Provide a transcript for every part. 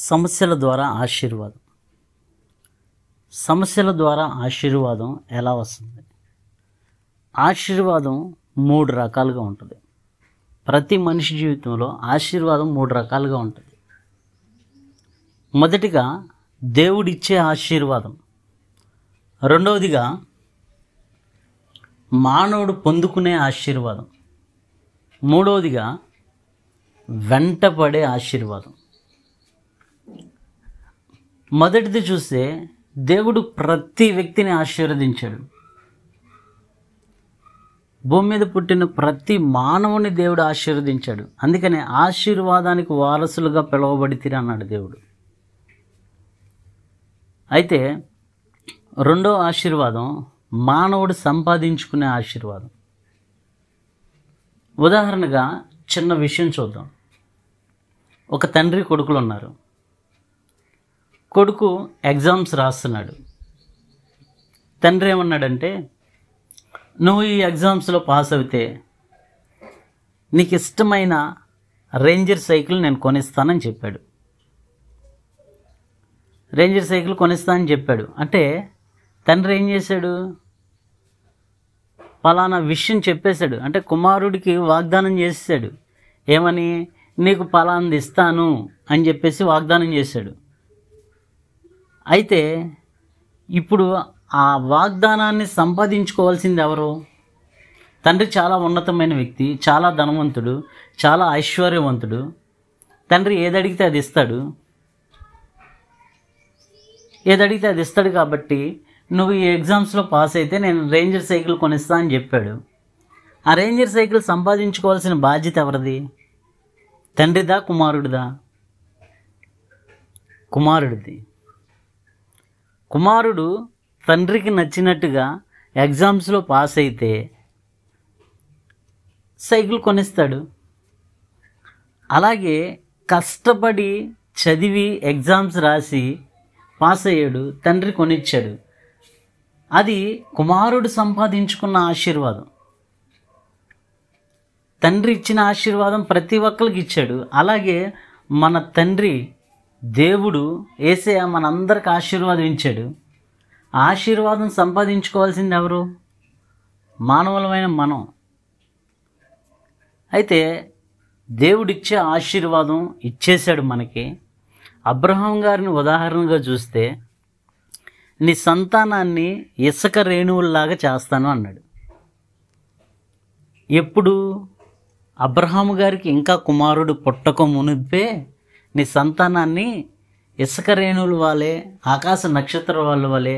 సమస్యల ద్వారా ఆశీర్వాదం. సమస్యల ద్వారా ఆశీర్వాదం ఎలా వస్తుంది? ఆశీర్వాదం 3 రకాలుగా ఉంటుంది. ప్రతి మనిషి జీవితంలో ఆశీర్వాదం 3 రకాలుగా ఉంటుంది. మొదటిగా దేవుడిచ్చే ఆశీర్వాదం. రెండవదిగా మానవుడు పొందుకునే ఆశీర్వాదం. మూడవదిగా వెంటపడే ఆశీర్వాదం. మొదటిది చూస్తే దేవుడు ప్రతి వ్యక్తిని ఆశీర్వదించాడు. భూమి మీద పుట్టిన ప్రతి మానవుని దేవుడు ఆశీర్వదించాడు. అందుకనే ఆశీర్వాదానికి వారసులుగా పిలువబడితిరి అన్నాడు దేవుడు. అయితే రెండో ఆశీర్వాదం మానవుడు సంపాదించుకునే ఆశీర్వాదం. ఉదాహరణగా చిన్న విషయం చూద్దాం. ఒక తండ్రి కొడుకులు ఉన్నారు. కొడుకు ఎగ్జామ్స్ రాస్తున్నాడు. తండ్రి ఏమన్నాడంటే, నువ్వు ఈ ఎగ్జామ్స్లో పాస్ అవుతే నీకు ఇష్టమైన రేంజర్ సైకిల్ నేను కొనిస్తానని చెప్పాడు. రేంజర్ సైకిల్ కొనిస్తానని చెప్పాడు. అంటే తండ్రి ఏం చేశాడు? పలానా విషయం చెప్పేశాడు. అంటే కుమారుడికి వాగ్దానం చేశాడు. ఏమని? నీకు పలానాది ఇస్తాను అని చెప్పేసి వాగ్దానం చేశాడు. అయితే ఇప్పుడు ఆ వాగ్దానాన్ని సంపాదించుకోవాల్సింది ఎవరు? తండ్రి చాలా ఉన్నతమైన వ్యక్తి, చాలా ధనవంతుడు, చాలా ఐశ్వర్యవంతుడు. తండ్రి ఏదడిగితే అది ఇస్తాడు. ఏదడిగితే అది ఇస్తాడు. కాబట్టి నువ్వు ఈ ఎగ్జామ్స్లో పాస్ అయితే నేను రేంజర్ సైకిల్ కొనిస్తా అని చెప్పాడు. ఆ రేంజర్ సైకిల్ సంపాదించుకోవాల్సిన బాధ్యత ఎవరిది? తండ్రిదా కుమారుడిదా? కుమారుడిది. కుమారుడు తండ్రికి నచ్చినట్టుగా ఎగ్జామ్స్లో పాస్ అయితే సైకిల్ కొనిస్తాడు. అలాగే కష్టపడి చదివి ఎగ్జామ్స్ రాసి పాస్ అయ్యాడు, తండ్రి కొనిచ్చాడు. అది కుమారుడు సంపాదించుకున్న ఆశీర్వాదం. తండ్రి ఇచ్చిన ఆశీర్వాదం ప్రతి ఒక్కరికి ఇచ్చాడు. అలాగే మన తండ్రి దేవుడు యేసయ్య మనందరికి ఆశీర్వాదం ఇచ్చాడు. ఆశీర్వాదం సంపాదించుకోవాల్సింది ఎవరు? మానవులమైన మనం. అయితే దేవుడిచ్చే ఆశీర్వాదం ఇచ్చేశాడు మనకి. అబ్రహాం గారిని ఉదాహరణగా చూస్తే, నీ సంతానాన్ని ఇసుక రేణువుల్లాగా చేస్తాను అన్నాడు. ఎప్పుడు? అబ్రహాము గారికి ఇంకా కుమారుడు పుట్టక మునిపే నీ సంతానాన్ని ఇసుక రేణువుల వలె, ఆకాశ నక్షత్రాల వలె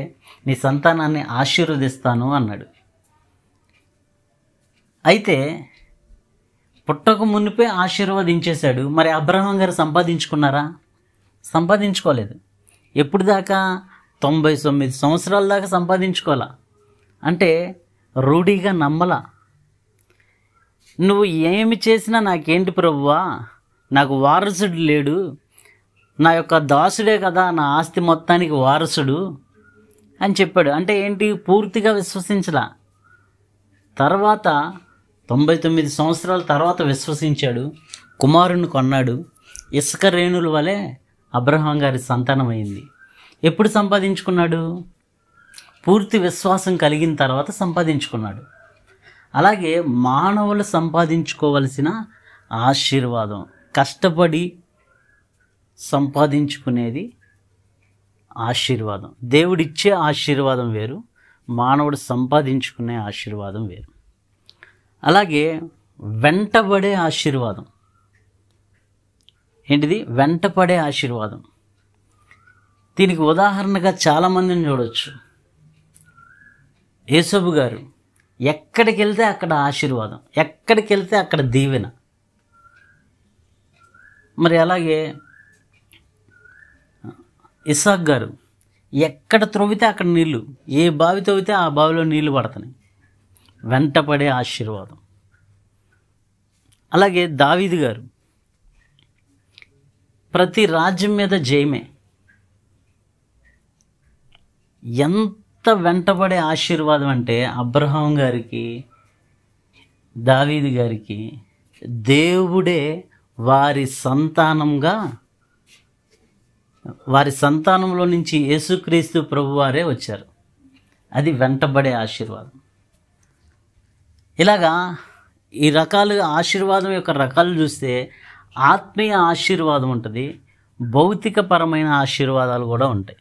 నీ సంతానాన్ని ఆశీర్వదిస్తాను అన్నాడు. అయితే పుట్టక మునిపే ఆశీర్వదించేశాడు. మరి అబ్రహాం గారు సంపాదించుకున్నారా? సంపాదించుకోలేదు. ఎప్పుడు దాకా? 99 సంవత్సరాల దాకా సంపాదించుకోవాలా. అంటే రూఢిగా నమ్మలా. నువ్వు ఏమి చేసినా నాకేంటి ప్రభువా, నాకు వారసుడు లేడు, నా యొక్క దాసుడే కదా నా ఆస్తి మొత్తానికి వారసుడు అని చెప్పాడు. అంటే ఏంటి? పూర్తిగా విశ్వసించలా. తర్వాత 99 సంవత్సరాల తర్వాత విశ్వసించాడు, కుమారుని కొన్నాడు. ఇసుక రేణుల వలె అబ్రహాం గారి సంతానం అయింది. ఎప్పుడు సంపాదించుకున్నాడు? పూర్తి విశ్వాసం కలిగిన తర్వాత సంపాదించుకున్నాడు. అలాగే మానవులు సంపాదించుకోవలసిన ఆశీర్వాదం, కష్టపడి సంపాదించుకునేది ఆశీర్వాదం. దేవుడిచ్చే ఆశీర్వాదం వేరు, మానవుడు సంపాదించుకునే ఆశీర్వాదం వేరు. అలాగే వెంటబడే ఆశీర్వాదం. ఏంటిది? వెంటపడే ఆశీర్వాదం. దీనికి ఉదాహరణగా చాలామందిని చూడవచ్చు. యేసోబు గారు ఎక్కడికి వెళ్తే అక్కడ ఆశీర్వాదం, ఎక్కడికి వెళ్తే అక్కడ దీవెన. మరి అలాగే ఇస్సాక్ గారు ఎక్కడ త్రవ్వితే అక్కడ నీళ్ళు, ఏ బావి తవ్వితే ఆ బావిలో నీళ్లు పడుతున్నాయి. వెంటపడే ఆశీర్వాదం. అలాగే దావీదు గారు ప్రతి రాజ్యం మీద జయమే. ఎంత వెంటబడే ఆశీర్వాదం అంటే అబ్రహాం గారికి, దావీదు గారికి దేవుడే వారి సంతానంగా వారి సంతానంలో నుంచి యేసుక్రీస్తు ప్రభువారే వచ్చారు. అది వెంటబడే ఆశీర్వాదం. ఇలాగా ఈ రకాలుగా ఆశీర్వాదం యొక్క రకాలు చూస్తే ఆత్మీయ ఆశీర్వాదం ఉంటుంది, భౌతికపరమైన ఆశీర్వాదాలు కూడా ఉంటాయి.